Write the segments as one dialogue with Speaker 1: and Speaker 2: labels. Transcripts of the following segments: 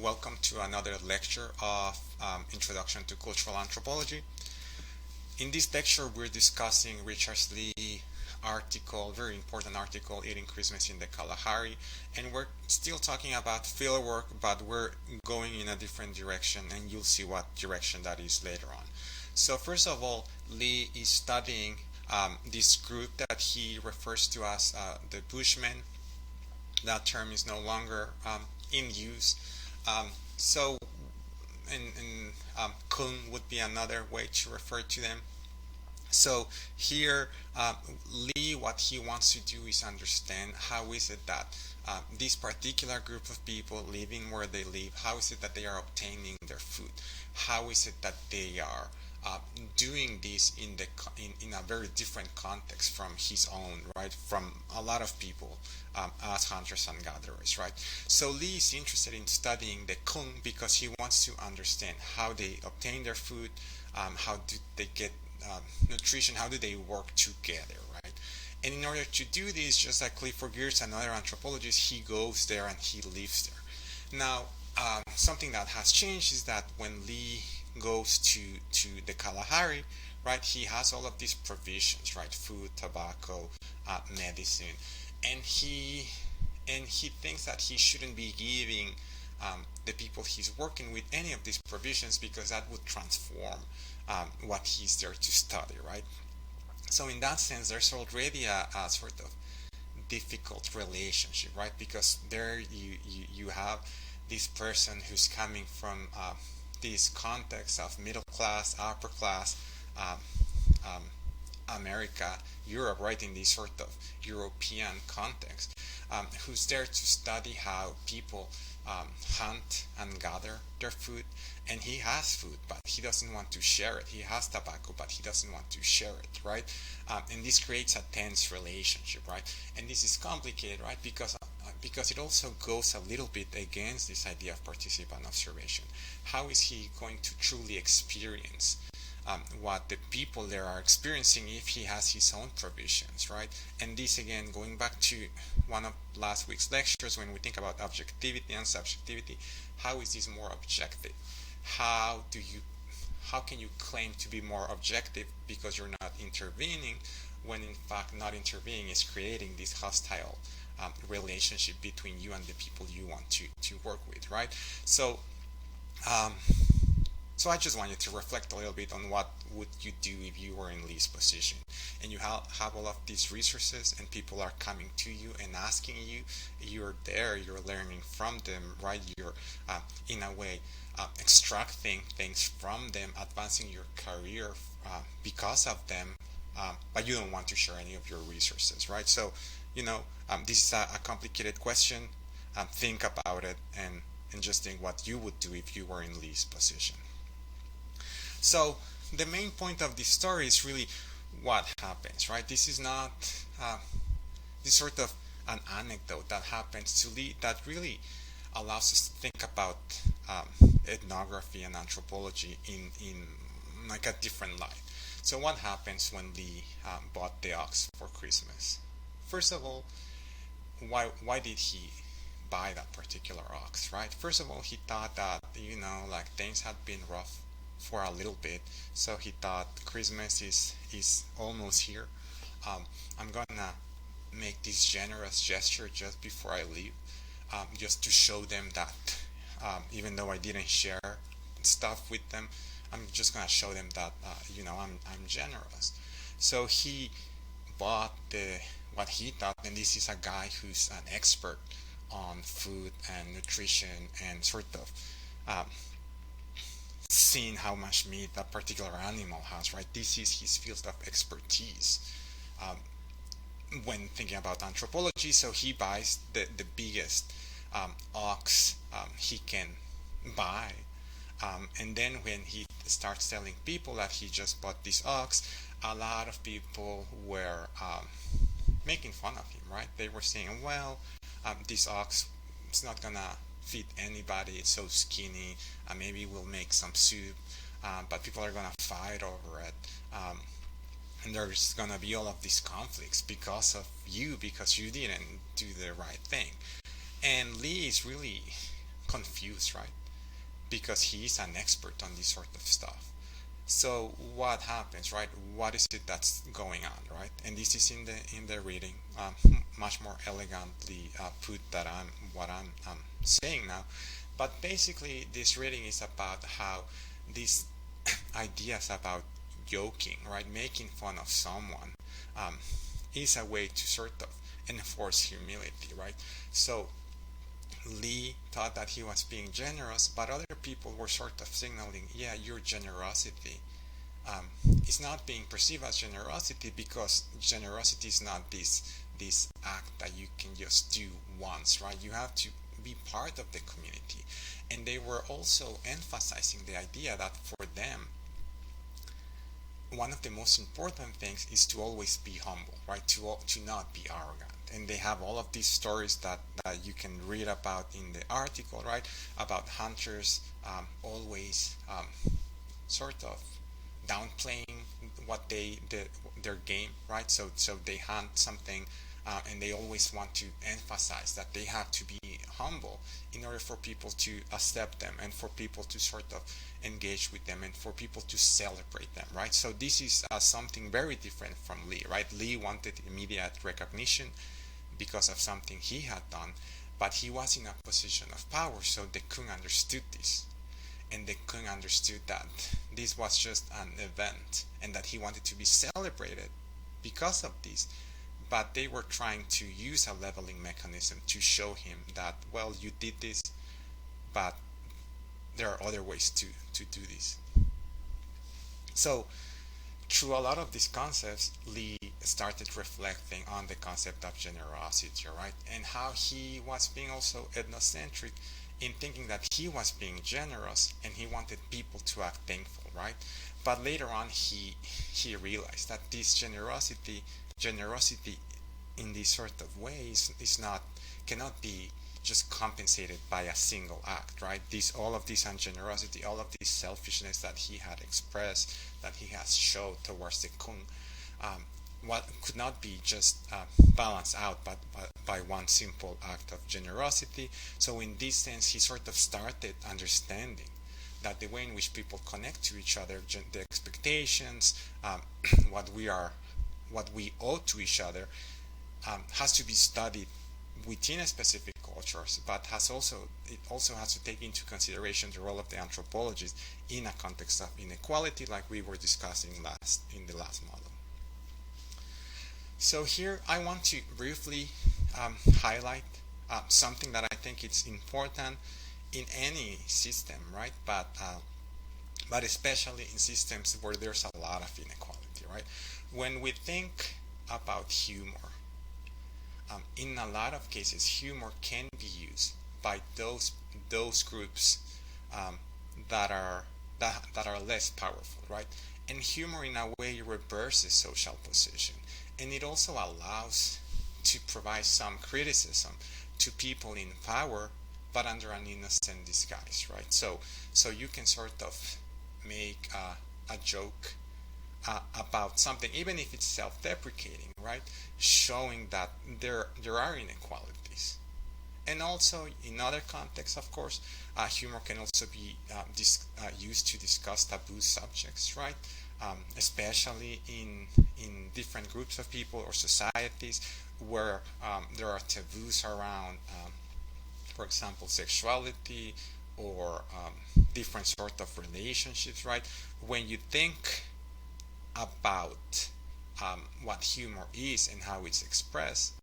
Speaker 1: Welcome to another lecture of Introduction to Cultural Anthropology. In this lecture, we're discussing Richard Lee's article, very important article, Eating Christmas in the Kalahari, and we're still talking about fieldwork, but we're going in a different direction, and you'll see what direction that is later on. So first of all, Lee is studying this group that he refers to as the Bushmen. That term is no longer in use. So, Kung would be another way to refer to them. So here, Lee, what he wants to do is understand how is it that this particular group of people living where they live, how is it that they are obtaining their food? How is it that they are doing this in a very different context from his own, right? From a lot of people as hunters and gatherers, right? So Lee is interested in studying the Kung because he wants to understand how they obtain their food, how do they get nutrition, how do they work together, right? And in order to do this, just like Clifford Geertz and other anthropologists, he goes there and he lives there. Now, something that has changed is that when Lee goes to the Kalahari, right, he has all of these provisions, right, food, tobacco, medicine, and he thinks that he shouldn't be giving the people he's working with any of these provisions because that would transform what he's there to study, right? So in that sense, there's already a sort of difficult relationship, right? Because there you have this person who's coming from this context of middle class, upper class, um, um, America, Europe, right, in this sort of European context, who's there to study how people hunt and gather their food. And he has food, but he doesn't want to share it. He has tobacco, but he doesn't want to share it, right? And this creates a tense relationship, right? And this is complicated, right? Because it also goes a little bit against this idea of participant observation. How is he going to truly experience what the people there are experiencing if he has his own provisions, right? And this again, going back to one of last week's lectures, when we think about objectivity and subjectivity, how is this more objective? How do you, how can you claim to be more objective because you're not intervening, when in fact not intervening is creating this hostile relationship between you and the people you want to work with, right? So um, so I just want you to reflect a little bit on what would you do if you were in Lee's position, and you have all of these resources, and people are coming to you and asking you. You're there, you're learning from them, right? You're in a way extracting things from them, advancing your career because of them, but you don't want to share any of your resources, right? So, this is a complicated question. Think about it and just think what you would do if you were in Lee's position. So the main point of this story is really what happens, right? This is not this sort of an anecdote that happens to Lee that really allows us to think about ethnography and anthropology in like a different light. So what happens when Lee bought the ox for Christmas? First of all, why did he buy that particular ox, right? First of all, he thought that like things had been rough for a little bit, so he thought Christmas is almost here. I'm gonna make this generous gesture just before I leave, just to show them that even though I didn't share stuff with them, I'm just gonna show them that I'm generous. So he bought the what he thought, and this is a guy who's an expert on food and nutrition and sort of um, seeing how much meat that particular animal has, right? This is his field of expertise um, when thinking about anthropology. So he buys the biggest ox he can buy. And then when he starts telling people that he just bought this ox, a lot of people were making fun of him, right? They were saying, well, this ox is not gonna feed anybody, it's so skinny, maybe we'll make some soup, but people are gonna fight over it. And there's gonna be all of these conflicts because of you, because you didn't do the right thing. And Lee is really confused, right? Because he's an expert on this sort of stuff. So what happens, right? What is it that's going on, right? And this is in the reading, much more elegantly put that I'm saying now. But basically, this reading is about how these ideas about joking, right, making fun of someone, um, is a way to sort of enforce humility, right? So Lee thought that he was being generous, but other people were sort of signaling, yeah, your generosity um, is not being perceived as generosity, because generosity is not this act that you can just do once, right? You have to be part of the community. And they were also emphasizing the idea that for them, one of the most important things is to always be humble, right? To not be arrogant. And they have all of these stories that you can read about in the article, right? About hunters always sort of downplaying what their game, right? So they hunt something, and they always want to emphasize that they have to be humble in order for people to accept them, and for people to sort of engage with them, and for people to celebrate them, right? So this is something very different from Lee, right? Lee wanted immediate recognition because of something he had done, but he was in a position of power, so the Kung understood this, and the Kung understood that this was just an event and that he wanted to be celebrated because of this. But they were trying to use a leveling mechanism to show him that, well, you did this, but there are other ways to do this. So through a lot of these concepts, Lee started reflecting on the concept of generosity, right? And how he was being also ethnocentric in thinking that he was being generous and he wanted people to act thankful, right? But later on, he realized that this generosity in these sort of ways is not cannot be just compensated by a single act, right? All of this ungenerosity, all of this selfishness that he had expressed, that he has showed towards the Kung, um, what could not be just balanced out by one simple act of generosity. So in this sense, he sort of started understanding that the way in which people connect to each other, the expectations, what we owe to each other, has to be studied within a specific cultures, but it also has to take into consideration the role of the anthropologist in a context of inequality, like we were discussing in the last model. So here I want to briefly highlight something that I think it's important in any system, right? But especially in systems where there's a lot of inequality, right? When we think about humor, in a lot of cases, humor can be used by those groups that are less powerful, right? And humor, in a way, reverses social position, and it also allows to provide some criticism to people in power, but under an innocent disguise, right? So you can sort of make a joke about something, even if it's self-deprecating, right? Showing that there are inequalities. And also, in other contexts, of course, humor can also be used to discuss taboo subjects, right? Especially in different groups of people or societies where there are taboos around, for example, sexuality or different sort of relationships, right? When you think about what humor is and how it's expressed,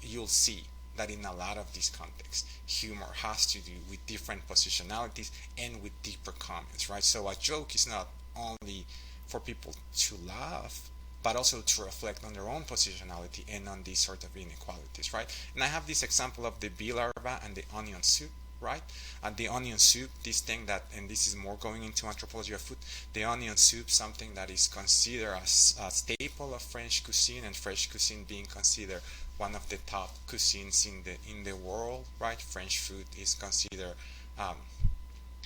Speaker 1: you'll see that in a lot of these contexts, humor has to do with different positionalities and with deeper comments, right? So a joke is not only for people to laugh, but also to reflect on their own positionality and on these sort of inequalities, right? And I have this example of the bee larva and the onion soup, right? And the onion soup, this thing that, and this is more going into anthropology of food, the onion soup, something that is considered as a staple of French cuisine, and French cuisine being considered one of the top cuisines in the world, right? French food is considered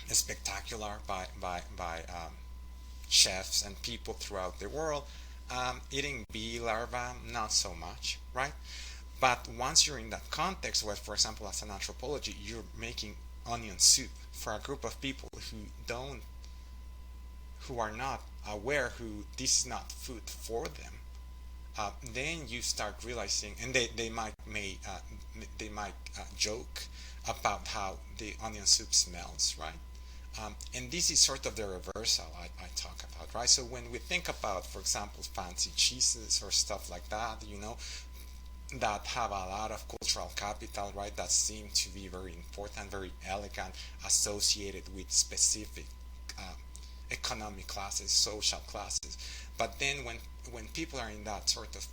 Speaker 1: spectacular by chefs and people throughout the world. Eating bee larvae, not so much, right? But once you're in that context, where, for example, as an anthropology, you're making onion soup for a group of people who are not aware who this is not food for them, then you start realizing, and they might joke about how the onion soup smells, right? And this is sort of the reversal I talk about, right? So when we think about, for example, fancy cheeses or stuff like that, that have a lot of cultural capital, right? That seem to be very important, very elegant, associated with specific uh, economic classes, social classes. But then when people are in that sort of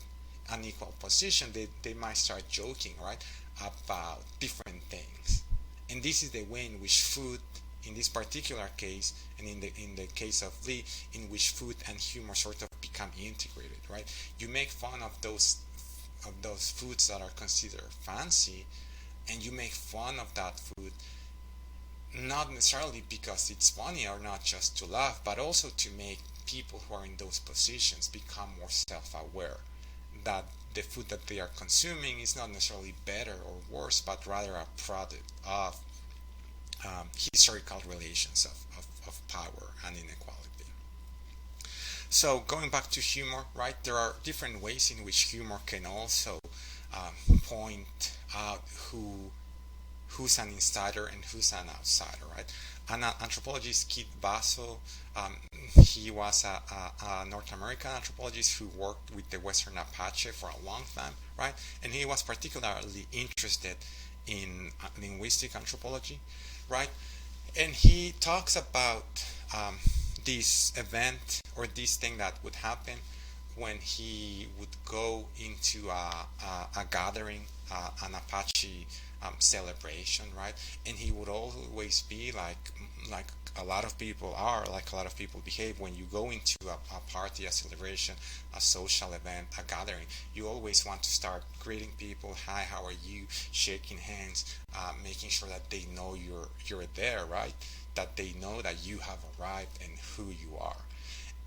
Speaker 1: unequal position, they might start joking, right, about different things. And this is the way in which food, in this particular case, and in the case of Lee, in which food and humor sort of become integrated, right? You make fun of those foods that are considered fancy, and you make fun of that food not necessarily because it's funny or not just to laugh, but also to make people who are in those positions become more self-aware that the food that they are consuming is not necessarily better or worse, but rather a product of historical relations of power and inequality. So going back to humor, right? There are different ways in which humor can also point out who's an insider and who's an outsider, right? An anthropologist, Keith Basso, he was a North American anthropologist who worked with the Western Apache for a long time, right? And he was particularly interested in linguistic anthropology, right? And he talks about this event or this thing that would happen when he would go into a gathering, an Apache celebration, right? And he would always be like a lot of people are, like a lot of people behave when you go into a party, a celebration, a social event, a gathering. You always want to start greeting people. Hi, how are you? Shaking hands, making sure that they know you're there, right? That they know that you have arrived and who you are.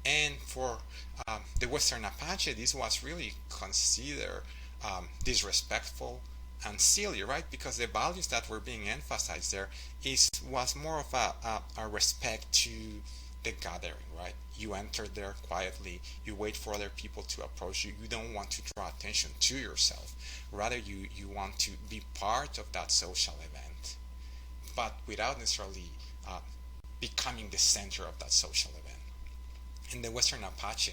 Speaker 1: And for the Western Apache, this was really considered disrespectful and silly, right? Because the values that were being emphasized there was more of a respect to the gathering, right? You enter there quietly, you wait for other people to approach you. You don't want to draw attention to yourself. Rather, you want to be part of that social event, but without necessarily becoming the center of that social event. And the Western Apache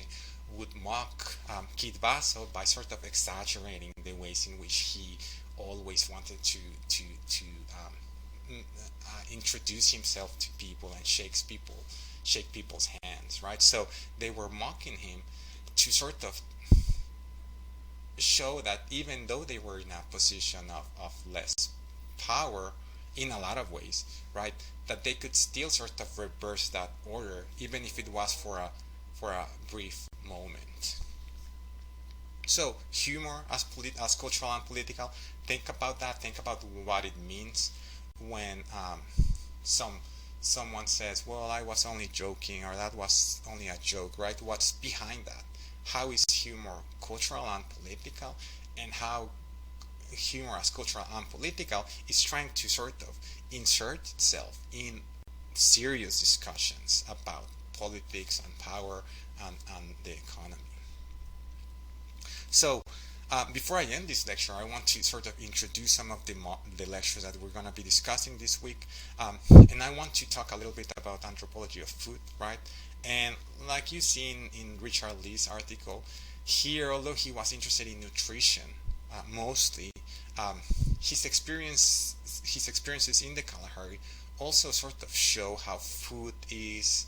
Speaker 1: would mock Kid Basso by sort of exaggerating the ways in which he always wanted to introduce himself to people and shake people's hands, right? So they were mocking him to sort of show that even though they were in a position of less power in a lot of ways, right, that they could still sort of reverse that order, even if it was for a brief moment. So humor as cultural and political. Think about that. Think about what it means when someone says, "Well, I was only joking," or "That was only a joke." Right? What's behind that? How is humor cultural and political, and how humor as cultural and political is trying to sort of insert itself in serious discussions about politics and power and the economy. So, before I end this lecture, I want to sort of introduce some of the lectures that we're going to be discussing this week. And I want to talk a little bit about anthropology of food, right? And like you see in Richard Lee's article, here, although he was interested in nutrition mostly, um, his experiences in the Kalahari also sort of show how food is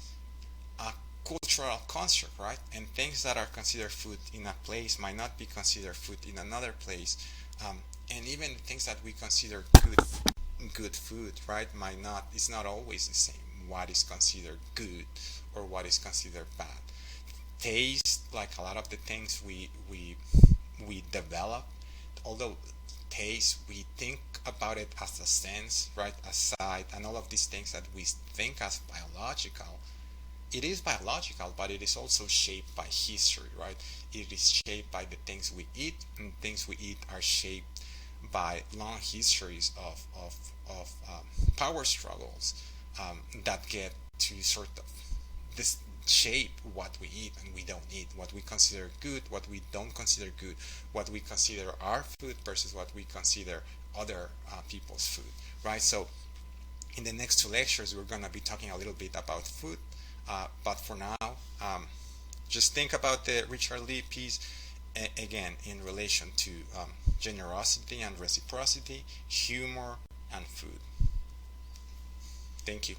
Speaker 1: a cultural construct, right? And things that are considered food in a place might not be considered food in another place. And even things that we consider good food, right, might not. It's not always the same. What is considered good or what is considered bad. Taste, like a lot of the things we develop, although taste we think about it as a sense, right, a sight, and all of these things that we think as biological, it is biological, but it is also shaped by history, right? It is shaped by the things we eat, and things we eat are shaped by long histories of power struggles that get to sort of this shape what we eat and we don't eat, what we consider good, what we don't consider good, what we consider our food versus what we consider other people's food, right? So in the next two lectures, we're going to be talking a little bit about food, but for now, just think about the Richard Lee piece again in relation to generosity and reciprocity, humor, and food. Thank you.